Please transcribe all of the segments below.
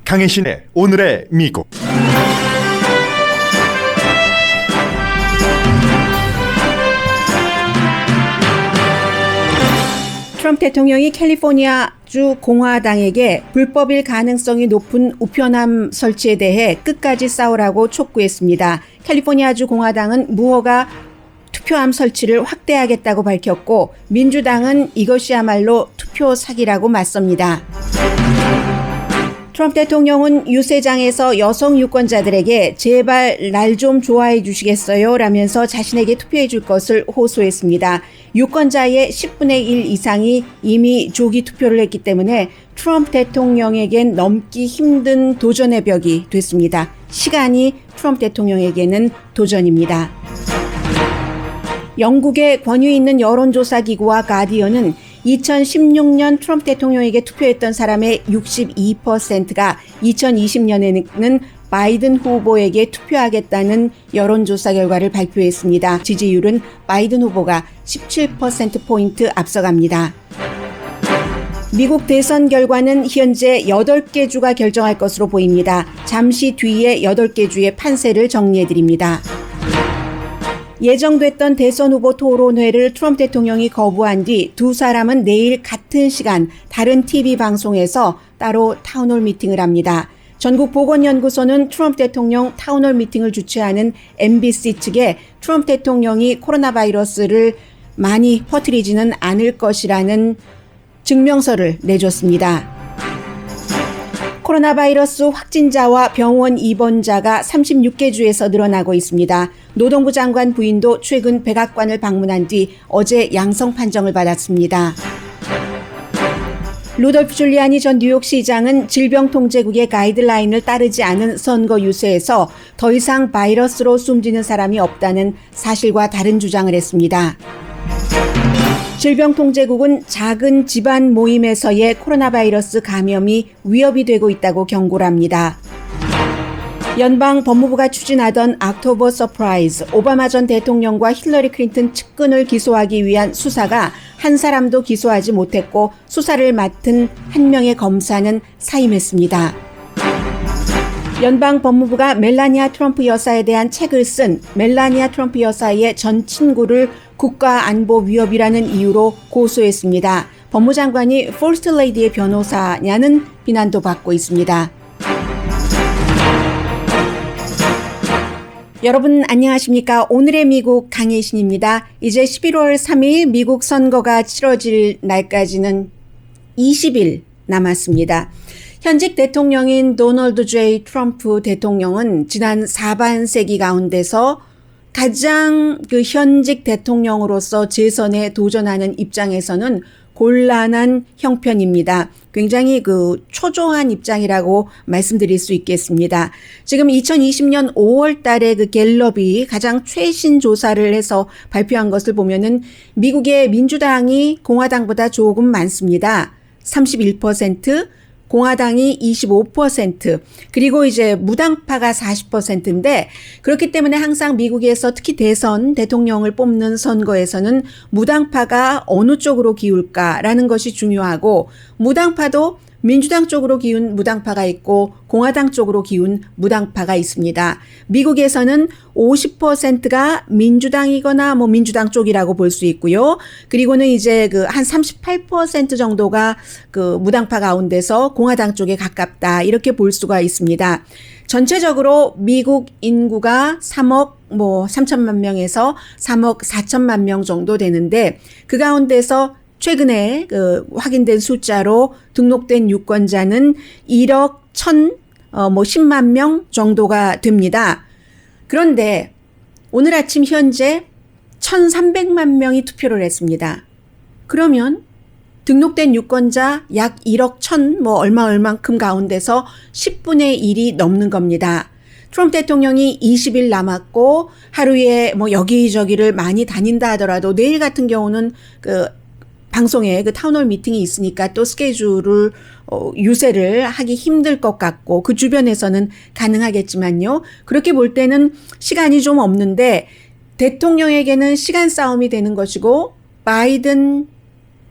강혜신의 오늘의 미국. 트럼프 대통령이 캘리포니아주 공화당에게 불법일 가능성이 높은 우편함 설치에 대해 끝까지 싸우라고 촉구했습니다. 캘리포니아주 공화당은 무허가 투표함 설치를 확대하겠다고 밝혔고, 민주당은 이것이야말로 투표 사기라고 맞섭니다. 트럼프 대통령은 유세장에서 여성 유권자들에게 제발 날 좀 좋아해 주시겠어요? 라면서 자신에게 투표해 줄 것을 호소했습니다. 유권자의 10분의 1 이상이 이미 조기 투표를 했기 때문에 트럼프 대통령에겐 넘기 힘든 도전의 벽이 됐습니다. 시간이 트럼프 대통령에게는 도전입니다. 영국의 권위 있는 여론조사 기구와 가디언은 2016년 트럼프 대통령에게 투표했던 사람의 62%가 2020년에는 바이든 후보에게 투표하겠다는 여론조사 결과를 발표했습니다. 지지율은 바이든 후보가 17%포인트 앞서갑니다. 미국 대선 결과는 현재 8개 주가 결정할 것으로 보입니다. 잠시 뒤에 8개 주의 판세를 정리해드립니다. 예정됐던 대선 후보 토론회를 트럼프 대통령이 거부한 뒤 두 사람은 내일 같은 시간 다른 TV 방송에서 따로 타운홀 미팅을 합니다. 전국보건연구소는 트럼프 대통령 타운홀 미팅을 주최하는 MBC 측에 트럼프 대통령이 코로나 바이러스를 많이 퍼뜨리지는 않을 것이라는 증명서를 내줬습니다. 코로나 바이러스 확진자와 병원 입원자가 36개 주에서 늘어나고 있습니다. 노동부 장관 부인도 최근 백악관을 방문한 뒤 어제 양성 판정을 받았습니다. 루돌프 줄리아니 전 뉴욕시장은 질병통제국의 가이드라인을 따르지 않은 선거 유세에서 더 이상 바이러스로 숨지는 사람이 없다는 사실과 다른 주장을 했습니다. 질병통제국은 작은 집안 모임에서의 코로나 바이러스 감염이 위협이 되고 있다고 경고를 합니다. 연방 법무부가 추진하던 옥토버 서프라이즈, 오바마 전 대통령과 힐러리 클린턴 측근을 기소하기 위한 수사가 한 사람도 기소하지 못했고, 수사를 맡은 한 명의 검사는 사임했습니다. 연방 법무부가 멜라니아 트럼프 여사에 대한 책을 쓴 멜라니아 트럼프 여사의 전 친구를 국가안보 위협이라는 이유로 고소했습니다. 법무장관이 퍼스트 레이디의 변호사냐는 비난도 받고 있습니다. 여러분 안녕하십니까? 오늘의 미국 강혜신입니다. 이제 11월 3일 미국 선거가 치러질 날까지는 20일 남았습니다. 현직 대통령인 도널드 J. 트럼프 대통령은 지난 사반세기 가운데서 가장 현직 대통령으로서 재선에 도전하는 입장에서는 곤란한 형편입니다. 굉장히 초조한 입장이라고 말씀드릴 수 있겠습니다. 지금 2020년 5월 달에 갤럽이 가장 최신 조사를 해서 발표한 것을 보면은 미국의 민주당이 공화당보다 조금 많습니다. 31%, 공화당이 25%, 그리고 이제 무당파가 40%인데, 그렇기 때문에 항상 미국에서 특히 대선 대통령을 뽑는 선거에서는 무당파가 어느 쪽으로 기울까라는 것이 중요하고, 무당파도 민주당 쪽으로 기운 무당파가 있고 공화당 쪽으로 기운 무당파가 있습니다. 미국에서는 50%가 민주당이거나 민주당 쪽이라고 볼 수 있고요. 그리고는 이제 한 38% 정도가 무당파 가운데서 공화당 쪽에 가깝다, 이렇게 볼 수가 있습니다. 전체적으로 미국 인구가 3억 3천만 명에서 3억 4천만 명 정도 되는데, 그 가운데서 최근에 확인된 숫자로 등록된 유권자는 1억 10만 명 정도가 됩니다. 그런데 오늘 아침 현재 1,300만 명이 투표를 했습니다. 그러면 등록된 유권자 약 1억 1천 얼마만큼 가운데서 10분의 1이 넘는 겁니다. 트럼프 대통령이 20일 남았고 하루에 여기저기를 많이 다닌다 하더라도 내일 같은 경우는 방송에 타운홀 미팅이 있으니까 또 스케줄을 유세를 하기 힘들 것 같고, 그 주변에서는 가능하겠지만요. 그렇게 볼 때는 시간이 좀 없는데 대통령에게는 시간 싸움이 되는 것이고, 바이든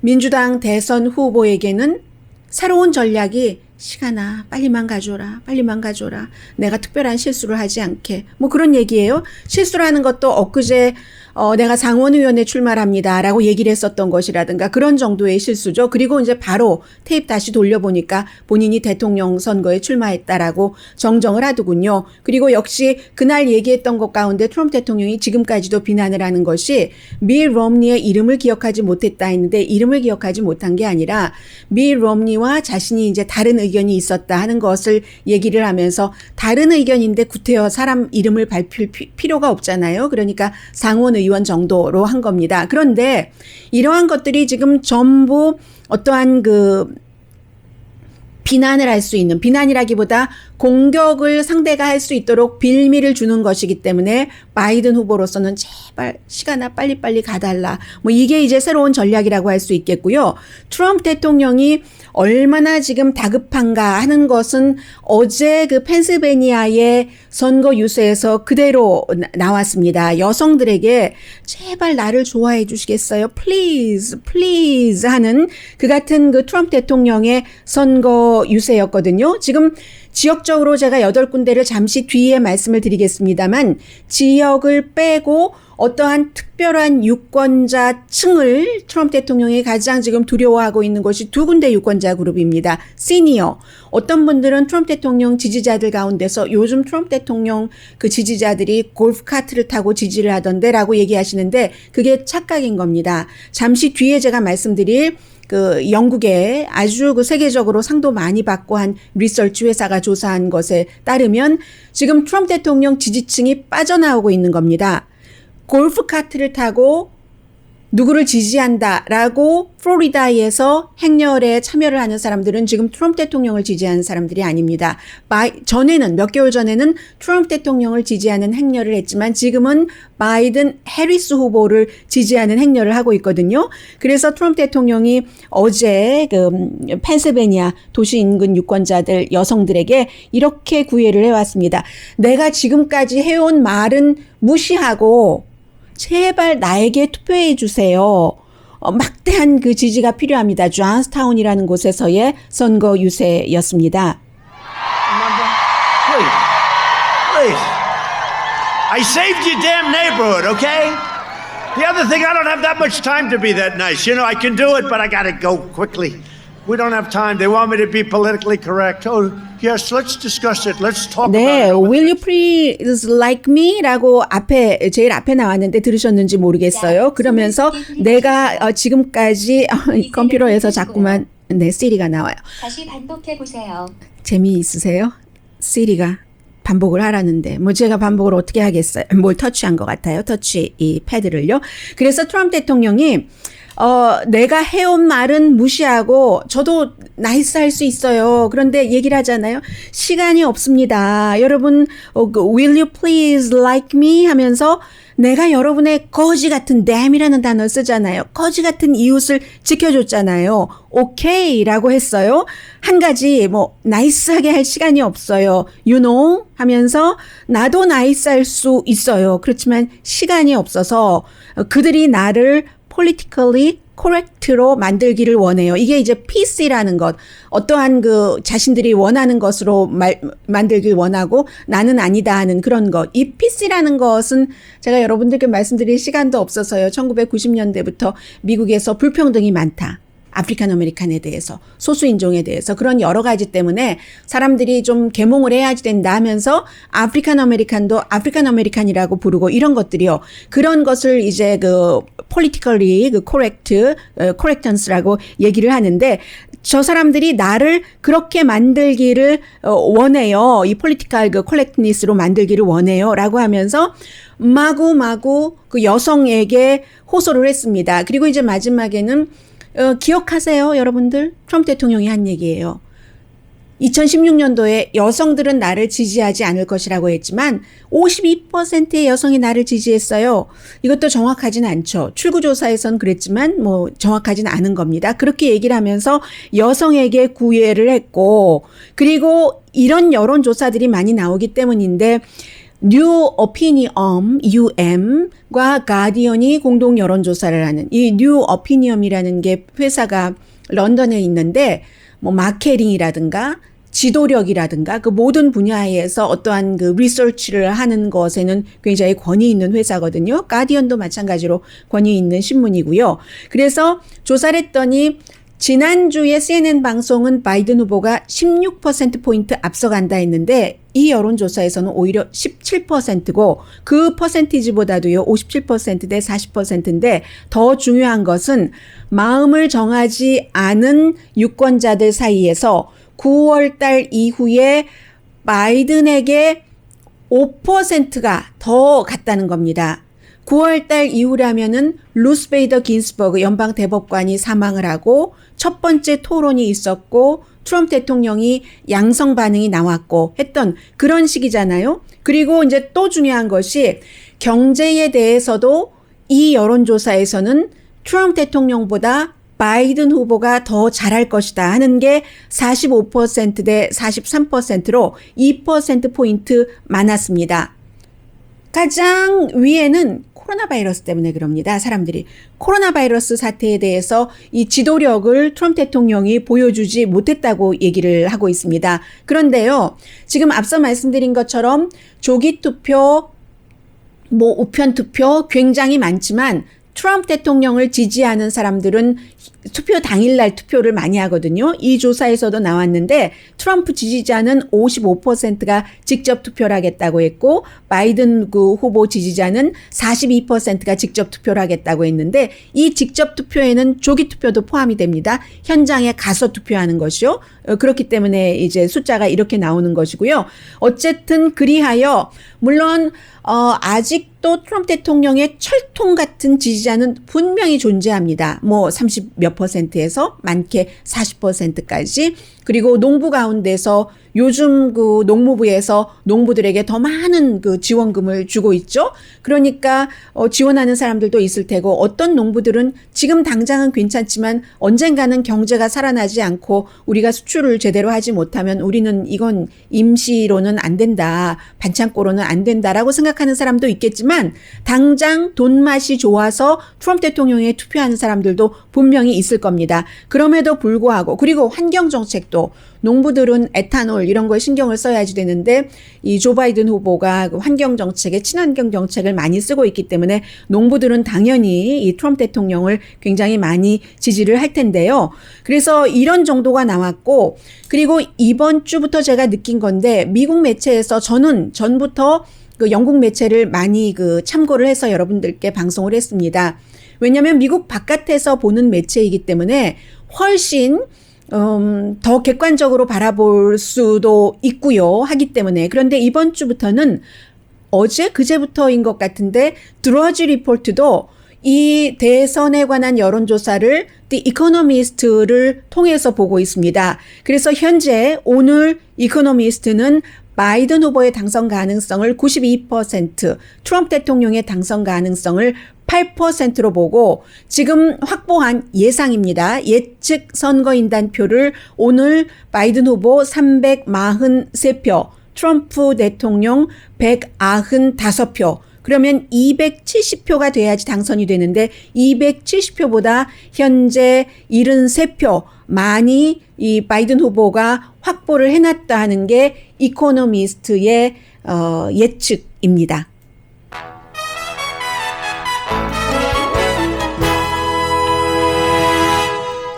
민주당 대선 후보에게는 새로운 전략이 시간아, 빨리만 가줘라. 빨리만 가줘라. 내가 특별한 실수를 하지 않게. 뭐 그런 얘기예요. 실수를 하는 것도 엊그제 내가 상원의원에 출마합니다. 라고 얘기를 했었던 것이라든가 그런 정도의 실수죠. 그리고 이제 바로 테이프 다시 돌려보니까 본인이 대통령 선거에 출마했다라고 정정을 하더군요. 그리고 역시 그날 얘기했던 것 가운데 트럼프 대통령이 지금까지도 비난을 하는 것이 밀 롬니의 이름을 기억하지 못했다 했는데 이름을 기억하지 못한 게 아니라 밀 롬니와 자신이 이제 다른 의견이 있었다 하는 것을 얘기를 하면서 다른 의견인데 구태여 사람 이름을 밝힐 필요가 없잖아요. 그러니까 상원의원 정도로 한 겁니다. 그런데 이러한 것들이 지금 전부 어떠한 그 비난을 할 수 있는, 비난이라기보다 공격을 상대가 할 수 있도록 빌미를 주는 것이기 때문에 바이든 후보로서는 제발 시간아 빨리빨리 가달라. 뭐 이게 이제 새로운 전략이라고 할 수 있겠고요. 트럼프 대통령이 얼마나 지금 다급한가 하는 것은 어제 그 펜실베니아의 선거 유세에서 그대로 나왔습니다. 여성들에게 제발 나를 좋아해 주시겠어요? Please, please 하는 그 같은 그 트럼프 대통령의 선거 유세였거든요. 지금 지역적으로 제가 8군데를 잠시 뒤에 말씀을 드리겠습니다만 지역을 빼고 어떠한 특별한 유권자층을 트럼프 대통령이 가장 지금 두려워하고 있는 것이 2군데 유권자 그룹입니다. 시니어. 어떤 분들은 트럼프 대통령 지지자들 가운데서 요즘 트럼프 대통령 그 지지자들이 골프카트를 타고 지지를 하던데라고 얘기하시는데 그게 착각인 겁니다. 잠시 뒤에 제가 말씀드릴 그 영국의 아주 그 세계적으로 상도 많이 받고 한 리서치 회사가 조사한 것에 따르면 지금 트럼프 대통령 지지층이 빠져나오고 있는 겁니다. 골프카트를 타고 누구를 지지한다라고 플로리다에서 행렬에 참여를 하는 사람들은 지금 트럼프 대통령을 지지하는 사람들이 아닙니다. 전에는 몇 개월 전에는 트럼프 대통령을 지지하는 행렬을 했지만 지금은 바이든 해리스 후보를 지지하는 행렬을 하고 있거든요. 그래서 트럼프 대통령이 어제 그 펜실베니아 도시 인근 유권자들 여성들에게 이렇게 구애를 해왔습니다. 내가 지금까지 해온 말은 무시하고 제발 나에게 투표해 주세요. 막대한 그 지지가 필요합니다. 존스타운이라는 곳에서의 선거 유세였습니다. Please, please. I saved your damn neighborhood, okay? The other thing, I don't have that much time to be that nice. You know, I can do it, but I gotta go quickly. We don't have time. They want me to be politically correct. Oh, yes, let's discuss it. Let's talk 네, about it. will you please like me? 라고 제일 앞에 나왔는데 들으셨는지 모르겠어요. 그러면서 내가 지금까지 컴퓨터에서 자꾸만 시리가 나와요. 다시 반복해 보세요. 재미있으세요? 시리가 반복을 하라는데 뭐 제가 반복을 어떻게 하겠어요? 뭘 터치한 것 같아요. 터치 이 패드를요. 그래서 트럼프 대통령이 내가 해온 말은 무시하고 저도 나이스할 수 있어요. 그런데 얘기를 하잖아요. 시간이 없습니다. 여러분 will you please like me 하면서 내가 여러분의 거지 같은 damn이라는 단어를 쓰잖아요. 거지 같은 이웃을 지켜줬잖아요. 오케이라고 했어요. 한 가지 뭐 나이스하게 할 시간이 없어요. You know 하면서 나도 나이스할 수 있어요. 그렇지만 시간이 없어서 그들이 나를 politically correct로 만들기를 원해요. 이게 이제 PC라는 것, 어떠한 그 자신들이 원하는 것으로 만들길 원하고 나는 아니다 하는 그런 것. 이 PC라는 것은 제가 여러분들께 말씀드릴 시간도 없어서요. 1990년대부터 미국에서 불평등이 많다. 아프리칸 아메리칸에 대해서, 소수인종에 대해서 그런 여러 가지 때문에 사람들이 좀 계몽을 해야지 된다 하면서 아프리칸 아메리칸도 아프리칸 아메리칸이라고 부르고 이런 것들이요. 그런 것을 이제 그 politically 그 correctance라고 얘기를 하는데 저 사람들이 나를 그렇게 만들기를 원해요. 이 political 그 correctness로 만들기를 원해요라고 하면서 마구마구 그 여성에게 호소를 했습니다. 그리고 이제 마지막에는 기억하세요, 여러분들? 트럼프 대통령이 한 얘기예요. 2016년도에 여성들은 나를 지지하지 않을 것이라고 했지만 52%의 여성이 나를 지지했어요. 이것도 정확하진 않죠. 출구조사에선 그랬지만 뭐 정확하진 않은 겁니다. 그렇게 얘기를 하면서 여성에게 구애를 했고 그리고 이런 여론조사들이 많이 나오기 때문인데 뉴 오피니엄 UM과 가디언이 공동 여론조사를 하는 이 뉴 오피니엄이라는 게 회사가 런던에 있는데 뭐 마케팅이라든가 지도력이라든가 그 모든 분야에서 어떠한 그 리서치를 하는 것에는 굉장히 권위 있는 회사거든요. 가디언도 마찬가지로 권위 있는 신문이고요. 그래서 조사를 했더니 지난주에 CNN 방송은 바이든 후보가 16%포인트 앞서간다 했는데 이 여론조사에서는 오히려 17%고 그 퍼센티지보다도요 57% 대 40%인데 더 중요한 것은 마음을 정하지 않은 유권자들 사이에서 9월 달 이후에 바이든에게 5%가 더 갔다는 겁니다. 9월 달 이후라면은 루스 베이더 긴스버그 연방 대법관이 사망을 하고 첫 번째 토론이 있었고 트럼프 대통령이 양성 반응이 나왔고 했던 그런 시기잖아요. 그리고 이제 또 중요한 것이 경제에 대해서도 이 여론조사에서는 트럼프 대통령보다 바이든 후보가 더 잘할 것이다 하는 게 45% 대 43%로 2%포인트 많았습니다. 가장 위에는 코로나 바이러스 때문에 그럽니다. 사람들이 코로나 바이러스 사태에 대해서 이 지도력을 트럼프 대통령이 보여주지 못했다고 얘기를 하고 있습니다. 그런데요, 지금 앞서 말씀드린 것처럼 조기 투표, 뭐 우편 투표 굉장히 많지만 트럼프 대통령을 지지하는 사람들은 투표 당일날 투표를 많이 하거든요. 이 조사에서도 나왔는데 트럼프 지지자는 55%가 직접 투표를 하겠다고 했고 바이든 그 후보 지지자는 42%가 직접 투표를 하겠다고 했는데 이 직접 투표에는 조기 투표도 포함이 됩니다. 현장에 가서 투표하는 것이요. 그렇기 때문에 이제 숫자가 이렇게 나오는 것이고요. 어쨌든 그리하여 물론 아직도 트럼프 대통령의 철통 같은 지지자는 분명히 존재합니다. 뭐 30 몇 %에서 많게 40%까지. 그리고 농부 가운데서 요즘 그 농무부에서 농부들에게 더 많은 그 지원금을 주고 있죠. 그러니까 지원하는 사람들도 있을 테고 어떤 농부들은 지금 당장은 괜찮지만 언젠가는 경제가 살아나지 않고 우리가 수출을 제대로 하지 못하면 우리는 이건 임시로는 안 된다. 반창고로는 안 된다라고 생각하는 사람도 있겠지만 당장 돈맛이 좋아서 트럼프 대통령에 투표하는 사람들도 분명히 있을 겁니다. 그럼에도 불구하고 그리고 환경정책도 농부들은 에탄올 이런 거에 신경을 써야지 되는데 이 조 바이든 후보가 그 환경 정책에 친환경 정책을 많이 쓰고 있기 때문에 농부들은 당연히 이 트럼프 대통령을 굉장히 많이 지지를 할 텐데요. 그래서 이런 정도가 나왔고 그리고 이번 주부터 제가 느낀 건데 미국 매체에서 저는 전부터 그 영국 매체를 많이 그 참고를 해서 여러분들께 방송을 했습니다. 왜냐하면 미국 바깥에서 보는 매체이기 때문에 훨씬 더 객관적으로 바라볼 수도 있고요. 하기 때문에. 그런데 이번 주부터는 어제 그제부터인 것 같은데 드러지 리포트도 이 대선에 관한 여론조사를 The Economist를 통해서 보고 있습니다. 그래서 현재 오늘 이코노미스트는 바이든 후보의 당선 가능성을 92%, 트럼프 대통령의 당선 가능성을 8%로 보고 지금 확보한 예상입니다. 예측 선거인단표를 오늘 바이든 후보 343표, 트럼프 대통령 195표, 그러면 270표가 돼야지 당선이 되는데 270표보다 현재 73표 많이 이 바이든 후보가 확보를 해놨다 하는 게 이코노미스트의 예측입니다.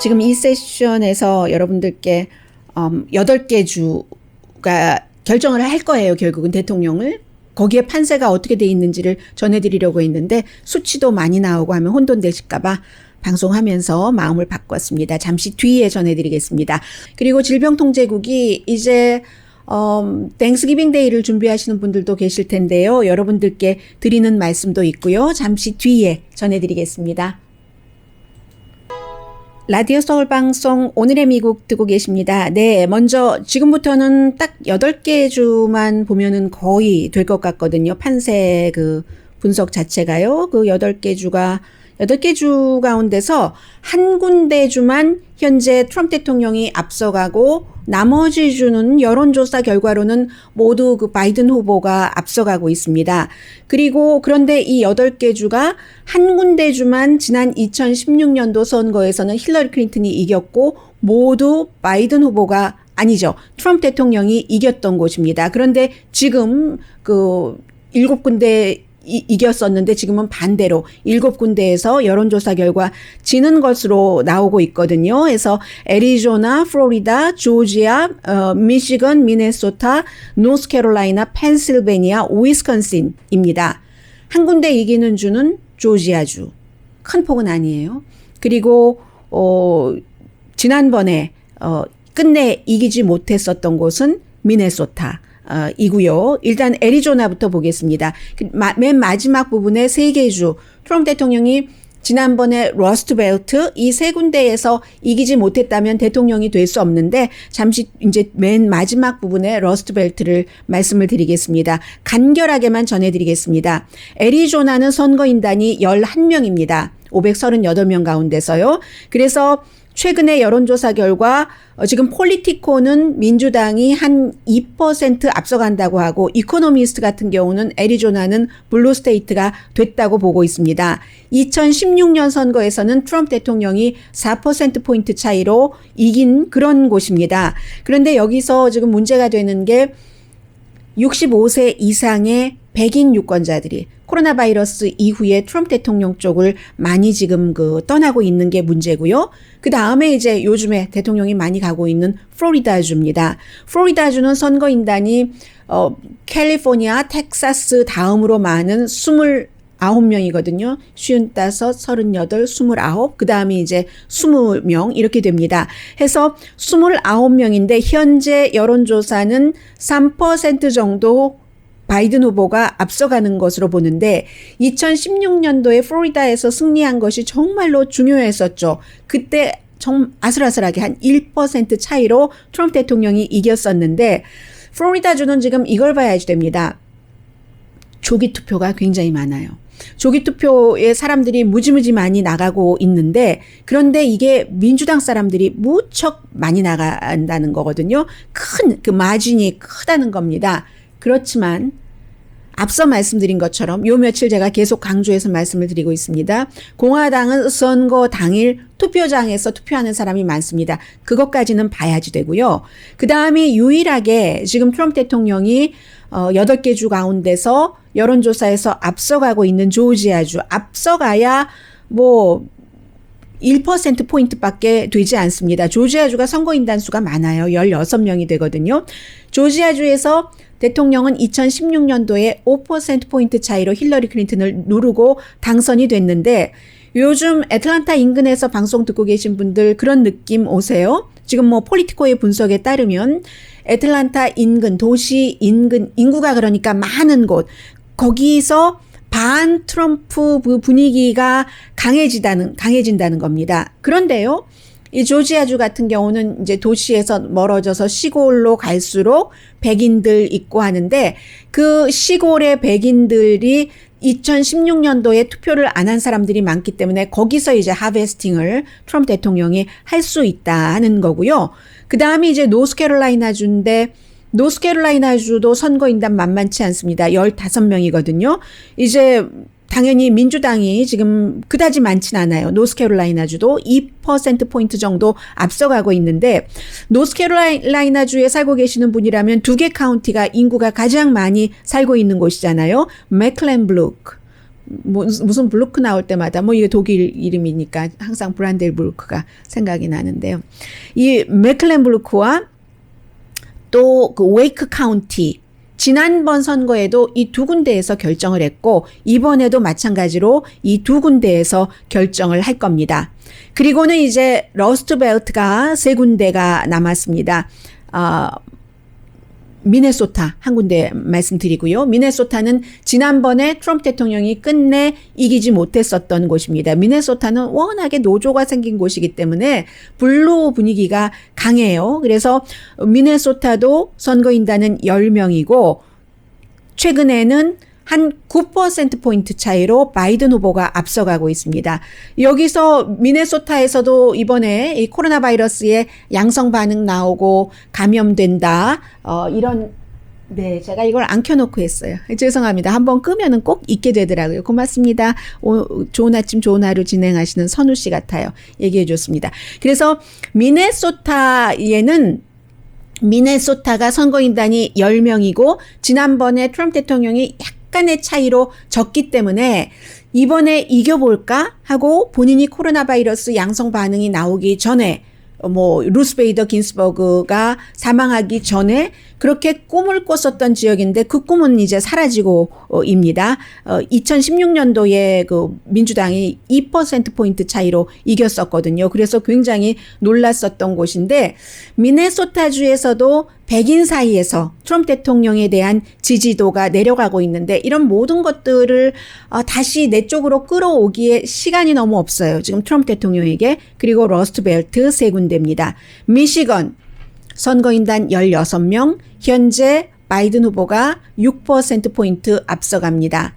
지금 이 세션에서 여러분들께 8개 주가 결정을 할 거예요. 결국은 대통령을. 거기에 판세가 어떻게 돼 있는지를 전해드리려고 했는데 수치도 많이 나오고 하면 혼돈되실까 봐 방송하면서 마음을 바꿨습니다. 잠시 뒤에 전해드리겠습니다. 그리고 질병통제국이 이제 땡스기빙 데이를 준비하시는 분들도 계실 텐데요. 여러분들께 드리는 말씀도 있고요. 잠시 뒤에 전해드리겠습니다. 라디오 서울 방송 오늘의 미국 듣고 계십니다. 네, 먼저 지금부터는 딱 8개 주만 보면은 거의 될 것 같거든요. 판세 그 분석 자체가요. 그 8개 주가 8개 주 가운데서 한 군데 주만 현재 트럼프 대통령이 앞서가고 나머지 주는 여론조사 결과로는 모두 그 바이든 후보가 앞서가고 있습니다. 그리고 그런데 이 8개 주가 한 군데 주만 지난 2016년도 선거에서는 힐러리 클린턴이 이겼고 모두 바이든 후보가 아니죠. 트럼프 대통령이 이겼던 곳입니다. 그런데 지금 그 7군데 이겼었는데 지금은 반대로 7군데에서 여론조사 결과 지는 것으로 나오고 있거든요. 그래서 애리조나, 플로리다, 조지아, 미시건, 미네소타, 노스캐롤라이나, 펜실베니아, 위스콘신입니다. 한 군데 이기는 주는 조지아주. 큰 폭은 아니에요. 그리고 지난번에 끝내 이기지 못했었던 곳은 미네소타. 이고요. 일단 애리조나부터 보겠습니다. 맨 마지막 부분에 3개 주 트럼프 대통령이 지난번에 러스트벨트 이 3군데에서 이기지 못했다면 대통령이 될 수 없는데 잠시 이제 맨 마지막 부분에 러스트벨트를 말씀을 드리겠습니다. 간결하게만 전해드리겠습니다. 애리조나는 선거인단이 11명입니다. 538명 가운데서요. 그래서 최근의 여론조사 결과 지금 폴리티코는 민주당이 한 2% 앞서간다고 하고 이코노미스트 같은 경우는 애리조나는 블루 스테이트가 됐다고 보고 있습니다. 2016년 선거에서는 트럼프 대통령이 4%포인트 차이로 이긴 그런 곳입니다. 그런데 여기서 지금 문제가 되는 게 65세 이상의 백인 유권자들이 코로나 바이러스 이후에 트럼프 대통령 쪽을 많이 지금 떠나고 있는 게 문제고요. 그 다음에 이제 요즘에 대통령이 많이 가고 있는 플로리다주입니다. 플로리다주는 선거인단이 캘리포니아, 텍사스 다음으로 많은 29명이거든요. 55, 38, 29, 그 다음에 이제 20명 이렇게 됩니다. 해서 29명인데 현재 여론조사는 3% 정도 바이든 후보가 앞서가는 것으로 보는데 2016년도에 플로리다에서 승리한 것이 정말로 중요했었죠. 그때 좀 아슬아슬하게 한 1% 차이로 트럼프 대통령이 이겼었는데 플로리다주는 지금 이걸 봐야지 됩니다. 조기 투표가 굉장히 많아요. 조기 투표에 사람들이 무지무지 많이 나가고 있는데 그런데 이게 민주당 사람들이 무척 많이 나간다는 거거든요. 큰 그 마진이 크다는 겁니다. 그렇지만 앞서 말씀드린 것처럼 요 며칠 제가 계속 강조해서 말씀을 드리고 있습니다. 공화당은 선거 당일 투표장에서 투표하는 사람이 많습니다. 그것까지는 봐야지 되고요. 그 다음에 유일하게 지금 트럼프 대통령이 8개 주 가운데서 여론조사에서 앞서가고 있는 조지아주 앞서가야 1%포인트밖에 되지 않습니다. 조지아주가 선거인단 수가 많아요. 16명이 되거든요. 조지아주에서 대통령은 2016년도에 5%포인트 차이로 힐러리 클린턴을 누르고 당선이 됐는데 요즘 애틀랜타 인근에서 방송 듣고 계신 분들 그런 느낌 오세요? 지금 폴리티코의 분석에 따르면 애틀랜타 인근, 도시 인근, 인구가 그러니까 많은 곳, 거기서 반 트럼프 분위기가 강해진다는 겁니다. 그런데요, 이 조지아주 같은 경우는 이제 도시에서 멀어져서 시골로 갈수록 백인들 있고 하는데 그 시골의 백인들이 2016년도에 투표를 안 한 사람들이 많기 때문에 거기서 이제 하베스팅을 트럼프 대통령이 할 수 있다 하는 거고요. 그 다음에 이제 노스캐롤라이나주인데 노스캐롤라이나주도 선거인단 만만치 않습니다. 15명이거든요. 이제 당연히 민주당이 지금 그다지 많진 않아요. 노스캐롤라이나주도 2%포인트 정도 앞서가고 있는데 노스캐롤라이나주에 살고 계시는 분이라면 2개 카운티가 인구가 가장 많이 살고 있는 곳이잖아요. 맥클렌블루크. 무슨 블루크 나올 때마다 이게 독일 이름이니까 항상 브란델부르크가 생각이 나는데요. 이 맥클렌블루크와 또 그 웨이크 카운티 지난번 선거에도 이 2군데에서 결정을 했고 이번에도 마찬가지로 이 2군데에서 결정을 할 겁니다. 그리고는 이제 러스트벨트가 3군데가 남았습니다. 미네소타 한 군데 말씀드리고요. 미네소타는 지난번에 트럼프 대통령이 끝내 이기지 못했었던 곳입니다. 미네소타는 워낙에 노조가 생긴 곳이기 때문에 블루 분위기가 강해요. 그래서 미네소타도 선거인단은 10명이고 최근에는 한 9%포인트 차이로 바이든 후보가 앞서가고 있습니다. 여기서 미네소타에서도 이번에 이 코로나 바이러스에 양성 반응 나오고 감염된다. 이런 네, 제가 이걸 안 켜놓고 했어요. 죄송합니다. 한번 끄면은 꼭 있게 되더라고요. 고맙습니다. 좋은 아침, 좋은 하루 진행하시는 선우 씨 같아요. 얘기해 줬습니다. 그래서 미네소타가 선거인단이 10명이고 지난번에 트럼프 대통령이 약간의 차이로 졌기 때문에 이번에 이겨볼까 하고 본인이 코로나 바이러스 양성 반응이 나오기 전에 루스 베이더 긴스버그가 사망하기 전에 그렇게 꿈을 꿨었던 지역인데 그 꿈은 이제 사라지고입니다. 2016년도에 그 민주당이 2%포인트 차이로 이겼었거든요. 그래서 굉장히 놀랐었던 곳인데 미네소타주에서도 백인 사이에서 트럼프 대통령에 대한 지지도가 내려가고 있는데 이런 모든 것들을 다시 내 쪽으로 끌어오기에 시간이 너무 없어요. 지금 트럼프 대통령에게. 그리고 러스트벨트 세 군데입니다. 미시건 선거인단 16명, 현재 바이든 후보가 6%포인트 앞서갑니다.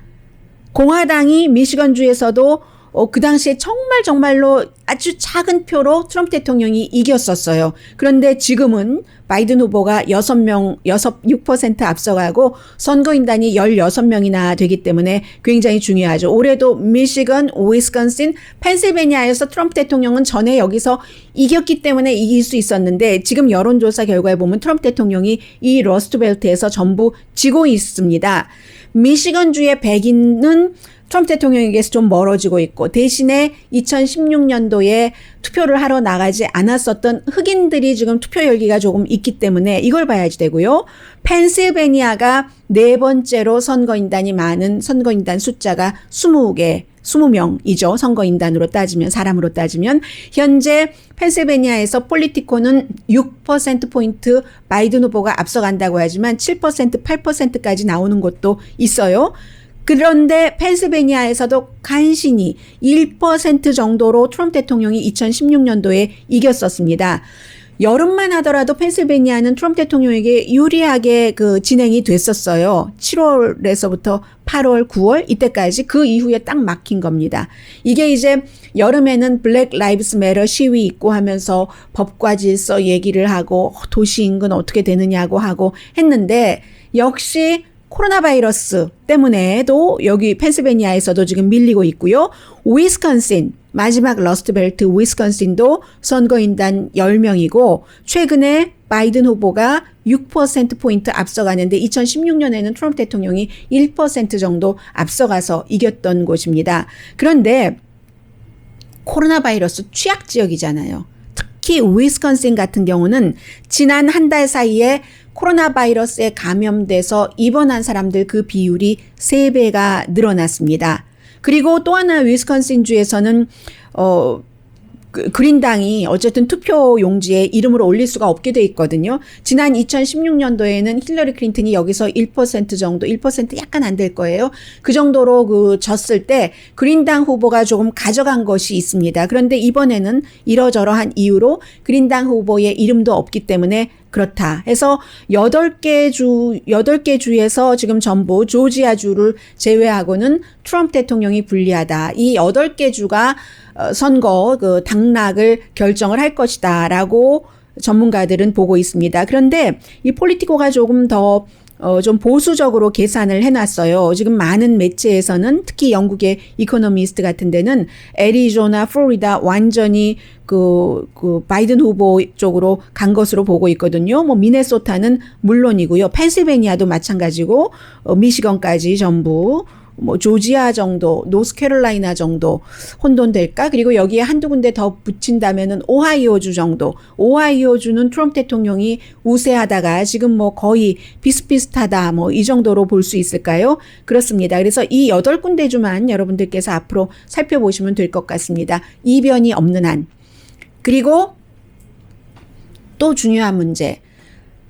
공화당이 미시건주에서도 그 당시에 정말로 아주 작은 표로 트럼프 대통령이 이겼었어요. 그런데 지금은 바이든 후보가 6% 앞서가고 선거인단이 16명이나 되기 때문에 굉장히 중요하죠. 올해도 미시건, 위스콘신, 펜실베니아에서 트럼프 대통령은 전에 여기서 이겼기 때문에 이길 수 있었는데 지금 여론조사 결과에 보면 트럼프 대통령이 이 러스트벨트에서 전부 지고 있습니다. 미시건주의 백인은 트럼프 대통령에게서 좀 멀어지고 있고 대신에 2016년도에 투표를 하러 나가지 않았었던 흑인들이 지금 투표 열기가 조금 있기 때문에 이걸 봐야지 되고요. 펜실베니아가 네 번째로 선거인단이 많은 선거인단 숫자가 20명이죠. 선거인단으로 따지면 사람으로 따지면 현재 펜실베니아에서 폴리티코는 6%포인트 바이든 후보가 앞서간다고 하지만 7%, 8%까지 나오는 곳도 있어요. 그런데 펜실베니아에서도 간신히 1% 정도로 트럼프 대통령이 2016년도에 이겼었습니다. 여름만 하더라도 펜실베니아는 트럼프 대통령에게 유리하게 진행이 됐었어요. 7월에서부터 8월, 9월 이때까지 그 이후에 딱 막힌 겁니다. 이게 이제 여름에는 블랙 라이브스 매터 시위 있고 하면서 법과 질서 얘기를 하고 도시 인근 어떻게 되느냐고 하고 했는데 역시 코로나 바이러스 때문에도 여기 펜실베니아에서도 지금 밀리고 있고요. 위스콘신 마지막 러스트벨트 위스콘신도 선거인단 10명이고 최근에 바이든 후보가 6%포인트 앞서가는데 2016년에는 트럼프 대통령이 1% 정도 앞서가서 이겼던 곳입니다. 그런데 코로나 바이러스 취약 지역이잖아요. 특히 위스콘신 같은 경우는 지난 한 달 사이에 코로나 바이러스에 감염돼서 입원한 사람들 그 비율이 3배가 늘어났습니다. 그리고 또 하나 위스콘신주에서는 그린당이 어쨌든 투표 용지에 이름을 올릴 수가 없게 돼 있거든요. 지난 2016년도에는 힐러리 클린턴이 여기서 1% 정도, 1% 약간 안 될 거예요. 그 정도로 졌을 때 그린당 후보가 조금 가져간 것이 있습니다. 그런데 이번에는 이러저러한 이유로 그린당 후보의 이름도 없기 때문에 그렇다 해서 8개 주에서 지금 전부 조지아주를 제외하고는 트럼프 대통령이 불리하다. 이 8개 주가 선거 당락을 결정을 할 것이다라고 전문가들은 보고 있습니다. 그런데 이 폴리티코가 조금 더 좀 보수적으로 계산을 해놨어요. 지금 많은 매체에서는 특히 영국의 이코노미스트 같은 데는 애리조나, 플로리다 완전히 바이든 후보 쪽으로 간 것으로 보고 있거든요. 미네소타는 물론이고요. 펜실베니아도 마찬가지고, 미시건까지 전부 조지아 정도, 노스캐롤라이나 정도 혼돈될까? 그리고 여기에 한두 군데 더 붙인다면은 오하이오주 정도. 오하이오주는 트럼프 대통령이 우세하다가 지금 거의 비슷비슷하다. 이 정도로 볼 수 있을까요? 그렇습니다. 그래서 이 8군데 주만 여러분들께서 앞으로 살펴보시면 될 것 같습니다. 이변이 없는 한. 그리고 또 중요한 문제.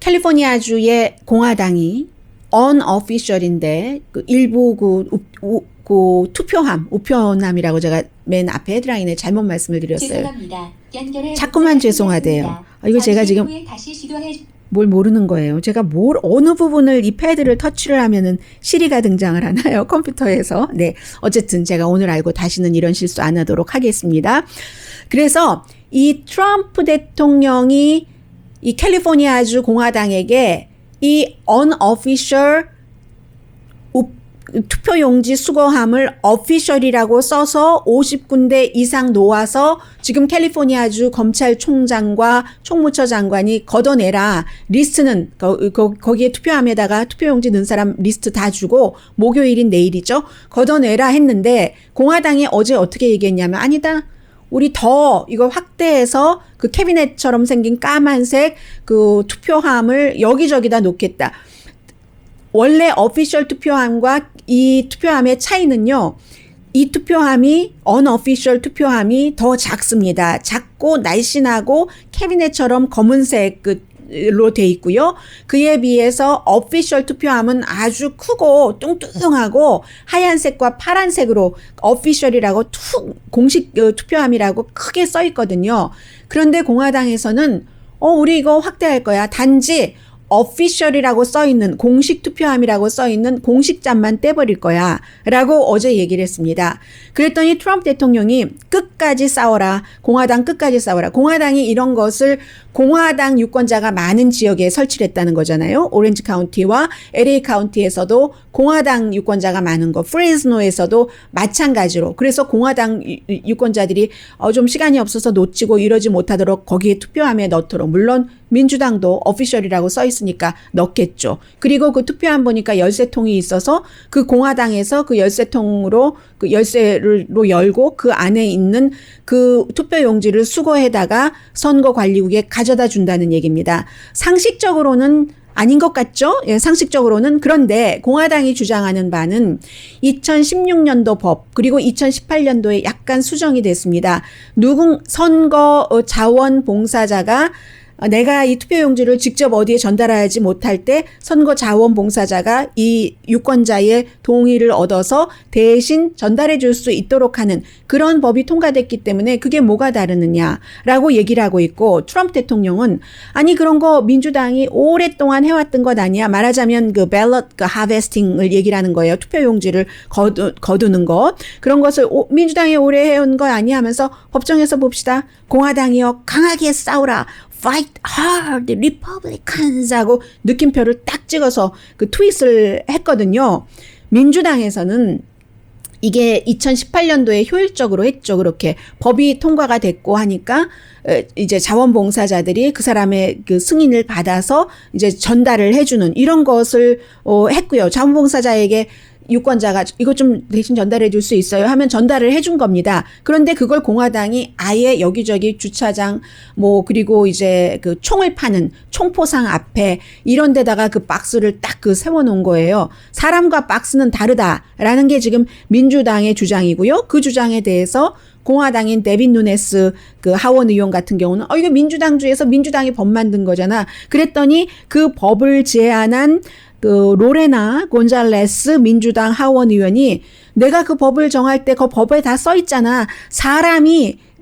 캘리포니아주의 공화당이 unofficial인데 일부 우편함이라고 제가 맨 앞에 헤드라인에 잘못 말씀을 드렸어요. 죄송합니다. 연결해 자꾸만 죄송하대요. 이거 제가 지금 뭘 모르는 거예요. 제가 어느 부분을 이 패드를 터치를 하면은 시리가 등장을 하나요? 컴퓨터에서. 네. 어쨌든 제가 오늘 알고 다시는 이런 실수 안 하도록 하겠습니다. 그래서 이 트럼프 대통령이 이 캘리포니아주 공화당에게 이 unofficial 투표용지 수거함을 official이라고 써서 50군데 이상 놓아서 지금 캘리포니아주 검찰총장과 총무처 장관이 걷어내라. 리스트는 거기에 투표함에다가 투표용지 넣은 사람 리스트 다 주고 목요일인 내일이죠. 걷어내라 했는데 공화당이 어제 어떻게 얘기했냐면 아니다. 우리 더 이거 확대해서 그 캐비넷처럼 생긴 까만색 그 투표함을 여기저기다 놓겠다. 원래 어피셜 투표함과 이 투표함의 차이는요. 이 투표함이 unofficial 투표함이 더 작습니다. 작고 날씬하고 캐비넷처럼 검은색 로 돼 있고요. 그에 비해서 official 투표함은 아주 크고 뚱뚱하고 하얀색과 파란색으로 official이라고 공식 투표함이라고 크게 써 있거든요. 그런데 공화당에서는 우리 이거 확대할 거야. 단지 official이라고 써 있는 공식 투표함이라고 써 있는 공식장만 떼버릴 거야 라고 어제 얘기를 했습니다. 그랬더니 트럼프 대통령이 끝까지 싸워라. 공화당 끝까지 싸워라. 공화당이 이런 것을 공화당 유권자가 많은 지역에 설치를 했다는 거잖아요. 오렌지 카운티와 LA 카운티에서도 공화당 유권자가 많은 거, 프레스노에서도 마찬가지로. 그래서 공화당 유권자들이 좀 시간이 없어서 놓치고 이러지 못하도록 거기에 투표함에 넣도록. 물론 민주당도 오피셜이라고 써 있으니까 넣겠죠. 그리고 그 투표함 보니까 열쇠통이 있어서 그 공화당에서 그 열쇠통으로 그 열쇠로 열고 그 안에 있는 그 투표용지를 수거해다가 선거관리국에 가져다 준다는 얘기입니다. 상식적으로는 아닌 것 같죠? 예, 상식적으로는. 그런데 공화당이 주장하는 바는 2016년도 법 그리고 2018년도에 약간 수정이 됐습니다. 선거 자원봉사자가 내가 이 투표용지를 직접 어디에 전달하지 못할 때 선거 자원봉사자가 이 유권자의 동의를 얻어서 대신 전달해 줄 수 있도록 하는 그런 법이 통과됐기 때문에 그게 뭐가 다르느냐라고 얘기를 하고 있고 트럼프 대통령은 아니 그런 거 민주당이 오랫동안 해왔던 것 아니야. 말하자면 그 ballot harvesting을 얘기를 하는 거예요. 투표용지를 거두는 것. 그런 것을 민주당이 오래 해온 거 아니야 하면서 법정에서 봅시다. 공화당이요 강하게 싸우라. Fight hard, Republicans 하고 느낌표를 딱 찍어서 그 트윗을 했거든요. 민주당에서는 이게 2018년도에 효율적으로 했죠. 그렇게 법이 통과가 됐고 하니까 이제 자원봉사자들이 그 사람의 그 승인을 받아서 이제 전달을 해주는 이런 것을 했고요. 자원봉사자에게 유권자가 이거 좀 대신 전달해 줄 수 있어요 하면 전달을 해준 겁니다. 그런데 그걸 공화당이 아예 여기저기 주차장 그리고 이제 그 총을 파는 총포상 앞에 이런 데다가 그 박스를 딱 세워놓은 거예요. 사람과 박스는 다르다라는 게 지금 민주당의 주장이고요. 그 주장에 대해서 공화당인 데빈 누네스 그 하원 의원 같은 경우는 이거 민주당주에서 민주당이 법 만든 거잖아. 그랬더니 그 법을 제안한 그 로레나 곤잘레스 민주당 하원 의원이 내가 그 법을 정할 때 그 법에 다 써 있잖아.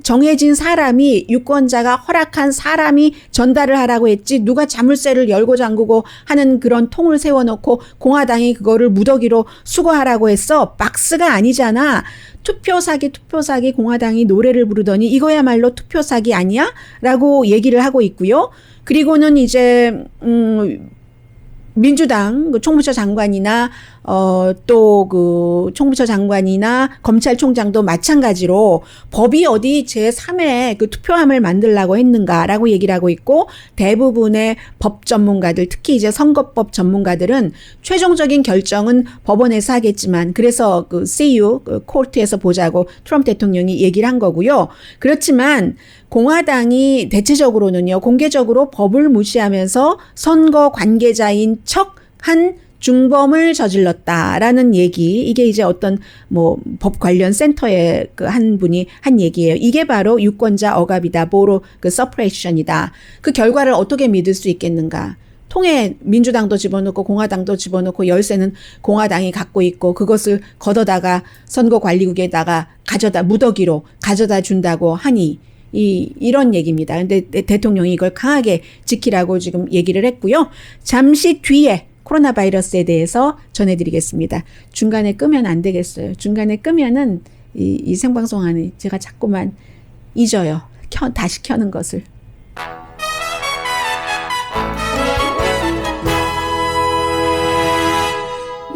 정해진 사람이 유권자가 허락한 사람이 전달을 하라고 했지 누가 자물쇠를 열고 잠그고 하는 그런 통을 세워놓고 공화당이 그거를 무더기로 수거하라고 했어. 박스가 아니잖아. 투표 사기 공화당이 노래를 부르더니 이거야말로 투표 사기 아니야? 라고 얘기를 하고 있고요. 그리고는 이제 민주당 그 총무처 장관이나 또 그 총무처 장관이나 검찰총장도 마찬가지로 법이 어디 제3의 그 투표함을 만들라고 했는가라고 얘기를 하고 있고 대부분의 법 전문가들 특히 이제 선거법 전문가들은 최종적인 결정은 법원에서 하겠지만 그래서 그 CU 그 코트에서 보자고 트럼프 대통령이 얘기를 한 거고요. 그렇지만 공화당이 대체적으로는요. 공개적으로 법을 무시하면서 선거 관계자인 척한 중범을 저질렀다라는 얘기. 이게 이제 어떤 법 관련 센터의 그 한 분이 한 얘기예요. 이게 바로 유권자 억압이다. 보로 그 서프레이션이다. 그 결과를 어떻게 믿을 수 있겠는가? 통에 민주당도 집어넣고 공화당도 집어넣고 열쇠는 공화당이 갖고 있고 그것을 걷어다가 선거관리국에다가 무더기로 가져다 준다고 하니 이런 얘기입니다. 근데 대통령이 이걸 강하게 지키라고 지금 얘기를 했고요. 잠시 뒤에 코로나 바이러스에 대해서 전해드리겠습니다. 중간에 끄면 안 되겠어요. 중간에 끄면은 이 생방송 안에 제가 자꾸만 잊어요. 다시 켜는 것을.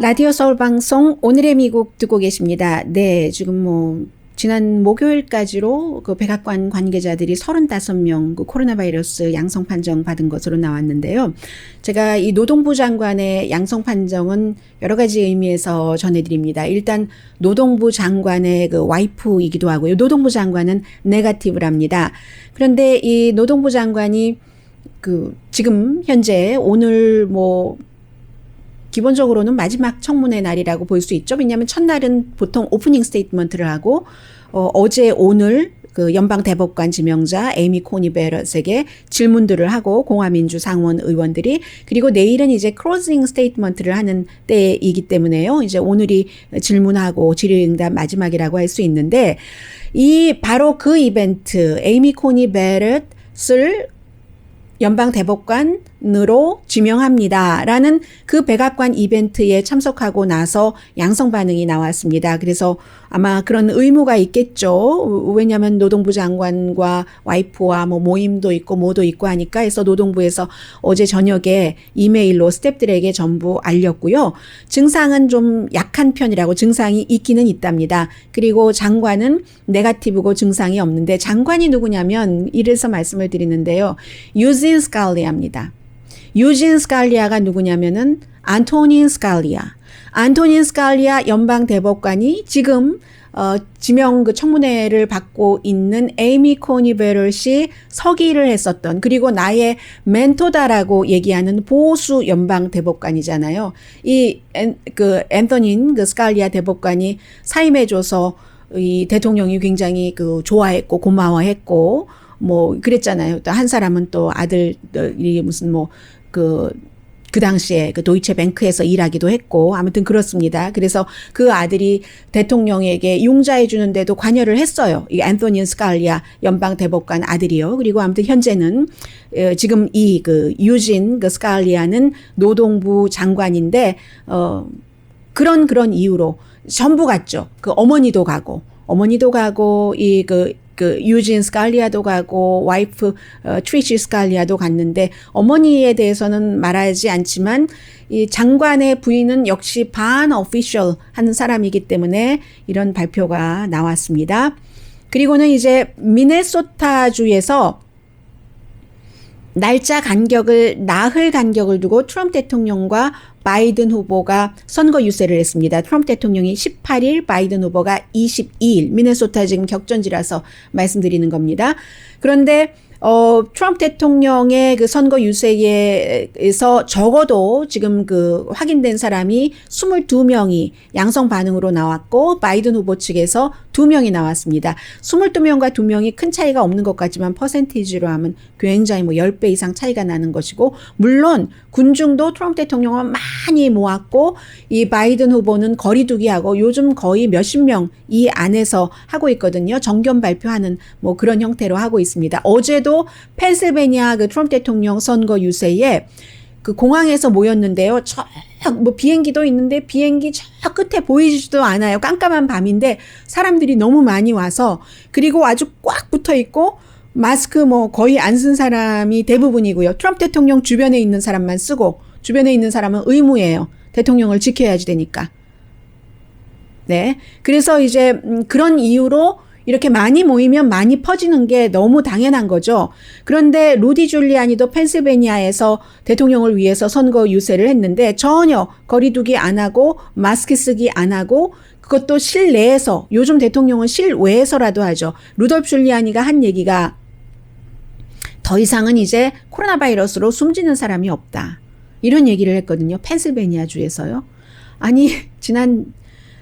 라디오 서울 방송 오늘의 미국 듣고 계십니다. 네, 지금 지난 목요일까지로 그 백악관 관계자들이 35명 그 코로나 바이러스 양성 판정 받은 것으로 나왔는데요. 제가 이 노동부 장관의 양성 판정은 여러 가지 의미에서 전해드립니다. 일단 노동부 장관의 그 와이프이기도 하고요. 노동부 장관은 네거티브랍니다. 그런데 이 노동부 장관이 그 지금 현재 오늘 기본적으로는 마지막 청문회 날이라고 볼 수 있죠. 왜냐하면 첫날은 보통 오프닝 스테이트먼트를 하고 어제 오늘 그 연방 대법관 지명자 에이미 코니 베럿에게 질문들을 하고 공화민주 상원 의원들이 그리고 내일은 이제 클로징 스테이트먼트를 하는 때이기 때문에요. 이제 오늘이 질문하고 질의응답 마지막이라고 할 수 있는데 바로 그 이벤트 에이미 코니 베럿을 연방 대법관으로 지명합니다라는 그 백악관 이벤트에 참석하고 나서 양성 반응이 나왔습니다. 그래서 아마 그런 의무가 있겠죠. 왜냐하면 노동부 장관과 와이프와 모임도 있고 뭐도 있고 하니까 해서 노동부에서 어제 저녁에 이메일로 스태프들에게 전부 알렸고요. 증상은 좀 약한 편이라고 증상이 있기는 있답니다. 그리고 장관은 네거티브고 증상이 없는데 장관이 누구냐면 이래서 말씀을 드리는데요. 유진 스칼리아입니다. 유진 스칼리아가 누구냐면은 안토닌 스칼리아. 안토닌 스칼리아 연방 대법관이 지금 지명 그 청문회를 받고 있는 에이미 코니 베럿이 서기를 했었던 그리고 나의 멘토다라고 얘기하는 보수 연방 대법관이잖아요. 앤토닌 그 스칼리아 대법관이 사임해줘서 이 대통령이 굉장히 그 좋아했고 고마워했고 그랬잖아요. 또 한 사람은 또 아들이 무슨 그 당시에 그 도이체뱅크에서 일하기도 했고 아무튼 그렇습니다. 그래서 그 아들이 대통령에게 융자해 주는데도 관여를 했어요. 이 앤토니 스칼리아 연방 대법관 아들이요. 그리고 아무튼 현재는 지금 그 유진 그 스칼리아는 노동부 장관인데 그런 이유로 전부 갔죠. 그 어머니도 가고 그 유진 스칼리아도 가고 와이프 트리시 스칼리아도 갔는데 어머니에 대해서는 말하지 않지만 이 장관의 부인은 역시 반 오피셜 하는 사람이기 때문에 이런 발표가 나왔습니다. 그리고는 이제 미네소타주에서 나흘 간격을 두고 트럼프 대통령과 바이든 후보가 선거 유세를 했습니다. 트럼프 대통령이 18일, 바이든 후보가 22일. 미네소타 지금 격전지라서 말씀드리는 겁니다. 그런데 트럼프 대통령의 그 선거 유세에서 적어도 지금 그 확인된 사람이 22명이 양성 반응으로 나왔고 바이든 후보 측에서 2명이 나왔습니다. 22명과 2명이 큰 차이가 없는 것 같지만 퍼센티지로 하면 굉장히 10배 이상 차이가 나는 것이고 물론 군중도 트럼프 대통령은 많이 모았고 이 바이든 후보는 거리두기하고 요즘 거의 몇십 명 이 안에서 하고 있거든요. 정견 발표하는 그런 형태로 하고 있습니다. 어제도 펜실베니아 그 트럼프 대통령 선거 유세에 그 공항에서 모였는데요. 비행기도 있는데 비행기 저 끝에 보이지도 않아요. 깜깜한 밤인데 사람들이 너무 많이 와서 그리고 아주 꽉 붙어 있고 마스크 거의 안 쓴 사람이 대부분이고요. 트럼프 대통령 주변에 있는 사람만 쓰고 주변에 있는 사람은 의무예요. 대통령을 지켜야지 되니까. 네. 그래서 이제 그런 이유로 이렇게 많이 모이면 많이 퍼지는 게 너무 당연한 거죠. 그런데 루디 줄리아니도 펜실베니아에서 대통령을 위해서 선거 유세를 했는데 전혀 거리두기 안 하고 마스크 쓰기 안 하고 그것도 실내에서 요즘 대통령은 실외에서라도 하죠. 루돌프 줄리아니가 한 얘기가 더 이상은 이제 코로나 바이러스로 숨지는 사람이 없다. 이런 얘기를 했거든요. 펜실베니아 주에서요. 아니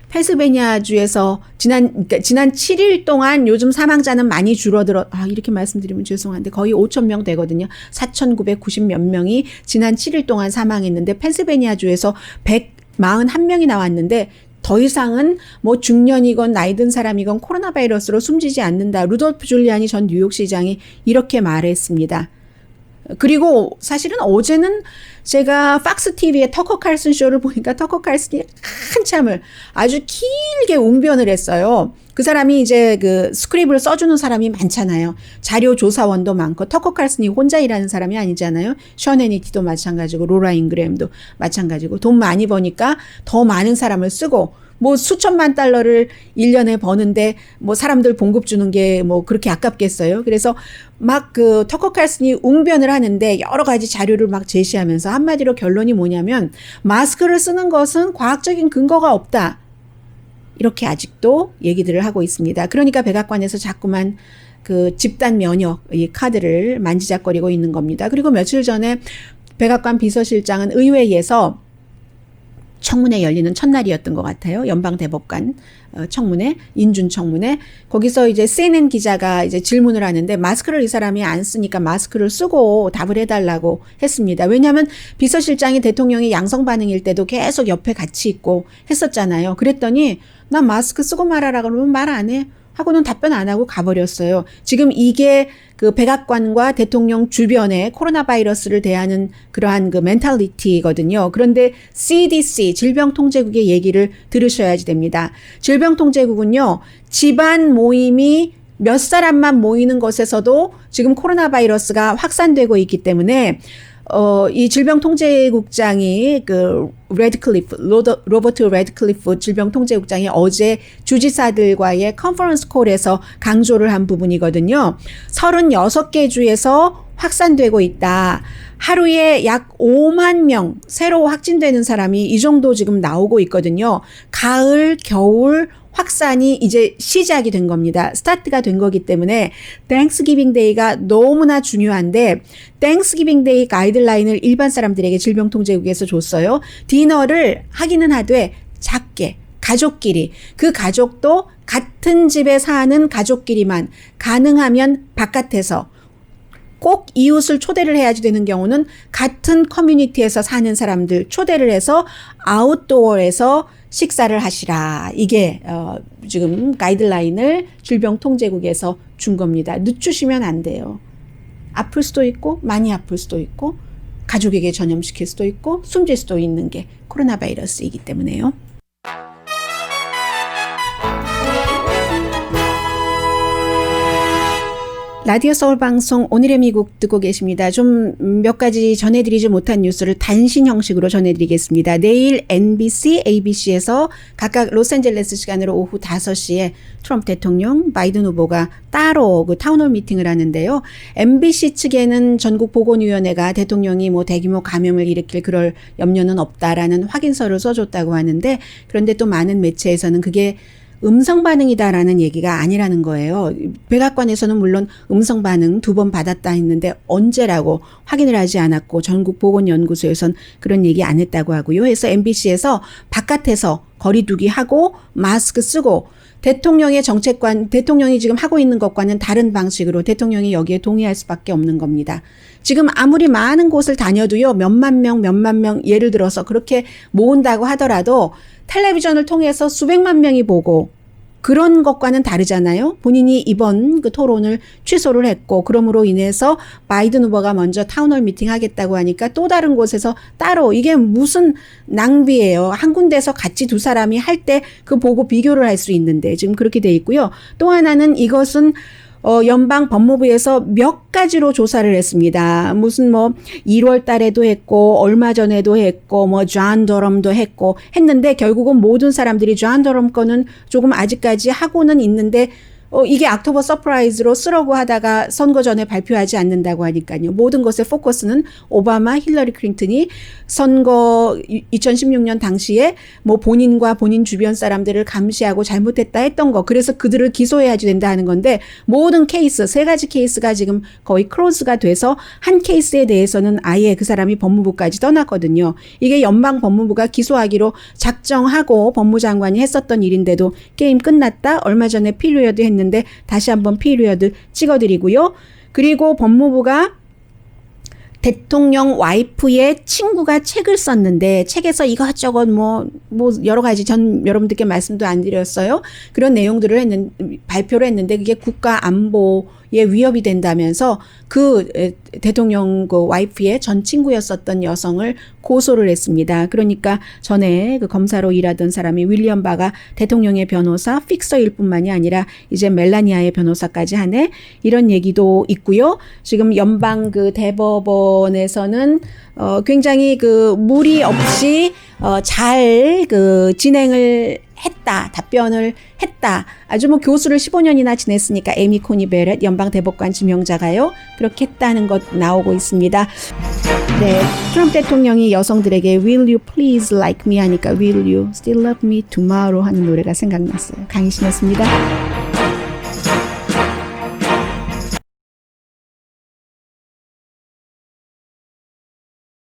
펜실베니아 주에서 지난 7일 동안 요즘 사망자는 많이 줄어들어 이렇게 말씀드리면 죄송한데 거의 5,000명 되거든요. 4,990 몇 명이 지난 7일 동안 사망했는데 펜실베니아 주에서 141명이 나왔는데 더 이상은 뭐 중년이건 나이 든 사람이건 코로나 바이러스로 숨지지 않는다. 루돌프 줄리아니 전 뉴욕시장이 이렇게 말했습니다. 그리고 사실은 어제는 제가 팍스 TV의 터커 칼슨 쇼를 보니까 터커 칼슨이 한참을 아주 길게 웅변을 했어요. 그 사람이 이제 그 스크립을 써주는 사람이 많잖아요. 자료 조사원도 많고 터커 칼슨이 혼자 일하는 사람이 아니잖아요. 션 해니티도 마찬가지고 로라 잉그램도 마찬가지고 돈 많이 버니까 더 많은 사람을 쓰고 뭐 수천만 달러를 1년에 버는데 뭐 사람들 봉급 주는 게 뭐 그렇게 아깝겠어요. 그래서 막 그 터커 칼슨이 웅변을 하는데 여러 가지 자료를 막 제시하면서 한마디로 결론이 뭐냐면 마스크를 쓰는 것은 과학적인 근거가 없다. 이렇게 아직도 얘기들을 하고 있습니다. 그러니까 백악관에서 자꾸만 그 집단 면역 이 카드를 만지작거리고 있는 겁니다. 그리고 며칠 전에 백악관 비서실장은 의회에서 청문회 열리는 첫날이었던 것 같아요. 연방대법관 청문회, 인준 청문회. 거기서 이제 CNN 기자가 이제 질문을 하는데 마스크를 이 사람이 안 쓰니까 마스크를 쓰고 답을 해달라고 했습니다. 왜냐하면 비서실장이 대통령이 양성 반응일 때도 계속 옆에 같이 있고 했었잖아요. 그랬더니 나 마스크 쓰고 말하라 그러면 말 안 해. 하고는 답변 안 하고 가버렸어요. 지금 이게 그 백악관과 대통령 주변에 코로나 바이러스를 대하는 그러한 그 멘탈리티거든요. 그런데 CDC, 질병통제국의 얘기를 들으셔야지 됩니다. 질병통제국은요, 집안 모임이 몇 사람만 모이는 것에서도 지금 코로나 바이러스가 확산되고 있기 때문에 이 질병통제국장이 그 로버트 레드클리프 질병통제국장이 어제 주지사들과의 컨퍼런스 콜에서 강조를 한 부분이거든요. 36개 주에서 확산되고 있다. 하루에 약 5만 명 새로 확진되는 사람이 이 정도 지금 나오고 있거든요. 가을, 겨울 확산이 이제 시작이 된 겁니다. 스타트가 된 거기 때문에 땡스기빙 데이가 너무나 중요한데 땡스기빙 데이 가이드라인을 일반 사람들에게 질병통제국에서 줬어요. 디너를 하기는 하되 작게 가족끼리 그 가족도 같은 집에 사는 가족끼리만 가능하면 바깥에서 꼭 이웃을 초대를 해야지 되는 경우는 같은 커뮤니티에서 사는 사람들 초대를 해서 아웃도어에서 식사를 하시라. 이게 지금 가이드라인을 질병통제국에서 준 겁니다. 늦추시면 안 돼요. 아플 수도 있고 많이 아플 수도 있고 가족에게 전염시킬 수도 있고 숨질 수도 있는 게 코로나 바이러스이기 때문에요. 라디오 서울 방송 오늘의 미국 듣고 계십니다. 좀 몇 가지 전해드리지 못한 뉴스를 단신 형식으로 전해드리겠습니다. 내일 NBC, ABC에서 각각 로스앤젤레스 시간으로 오후 5시에 트럼프 대통령, 바이든 후보가 따로 그 타운홀 미팅을 하는데요. MBC 측에는 전국보건위원회가 대통령이 뭐 대규모 감염을 일으킬 그럴 염려는 없다라는 확인서를 써줬다고 하는데 그런데 또 많은 매체에서는 그게 음성 반응이다라는 얘기가 아니라는 거예요. 백악관에서는 물론 음성 반응 2번 받았다 했는데 언제라고 확인을 하지 않았고 전국보건연구소에선 그런 얘기 안 했다고 하고요. 그래서 MBC에서 바깥에서 거리두기 하고 마스크 쓰고 대통령의 정책관, 대통령이 지금 하고 있는 것과는 다른 방식으로 대통령이 여기에 동의할 수밖에 없는 겁니다. 지금 아무리 많은 곳을 다녀도요, 몇만 명 예를 들어서 그렇게 모은다고 하더라도 텔레비전을 통해서 수백만 명이 보고 그런 것과는 다르잖아요. 본인이 이번 그 토론을 취소를 했고 그러므로 인해서 바이든 후보가 먼저 타운홀 미팅 하겠다고 하니까 또 다른 곳에서 따로 이게 무슨 낭비예요. 한 군데서 같이 두 사람이 할 때 그 보고 비교를 할 수 있는데 지금 그렇게 돼 있고요. 또 하나는 이것은 연방 법무부에서 몇 가지로 조사를 했습니다. 무슨 뭐 1월 달에도 했고 얼마 전에도 했고 뭐 존 더럼도 했는데 결국은 모든 사람들이 존 더럼 거는 조금 아직까지 하고는 있는데 이게 옥토버 서프라이즈로 쓰려고 하다가 선거 전에 발표하지 않는다고 하니까요. 모든 것의 포커스는 오바마, 힐러리 클린턴이 선거 2016년 당시에 뭐 본인과 본인 주변 사람들을 감시하고 잘못했다 했던 거. 그래서 그들을 기소해야지 된다 하는 건데 모든 케이스, 3가지 케이스가 지금 거의 클로즈가 돼서 한 케이스에 대해서는 아예 그 사람이 법무부까지 떠났거든요. 이게 연방 법무부가 기소하기로 작정하고 법무장관이 했었던 일인데도 게임 끝났다. 얼마 전에 피리어드 했는데 다시 한번 피리어드 찍어드리고요. 그리고 법무부가 대통령 와이프의 친구가 책을 썼는데 책에서 이것저것 뭐 여러 가지 전 여러분들께 말씀도 안 드렸어요. 그런 내용들을 발표를 했는데 그게 국가 안보에 위협이 된다면서 그 대통령 그 와이프의 전 친구였었던 여성을 고소를 했습니다. 그러니까 전에 그 검사로 일하던 사람이 윌리엄 바가 대통령의 변호사 픽서일 뿐만이 아니라 이제 멜라니아의 변호사까지 하네. 이런 얘기도 있고요. 지금 연방 그 대법원에서는 굉장히 그 무리 없이 잘 그 진행을 했다. 답변을 했다. 아주 뭐 교수를 15년이나 지냈으니까 에미 코니 베렛 연방 대법관 지명자가요. 그렇게 했다는 것 나오고 있습니다. 네, 트럼프 대통령이 여성들에게 Will you please like me 하니까 Will you still love me tomorrow 하는 노래가 생각났어요. 강희신이었습니다.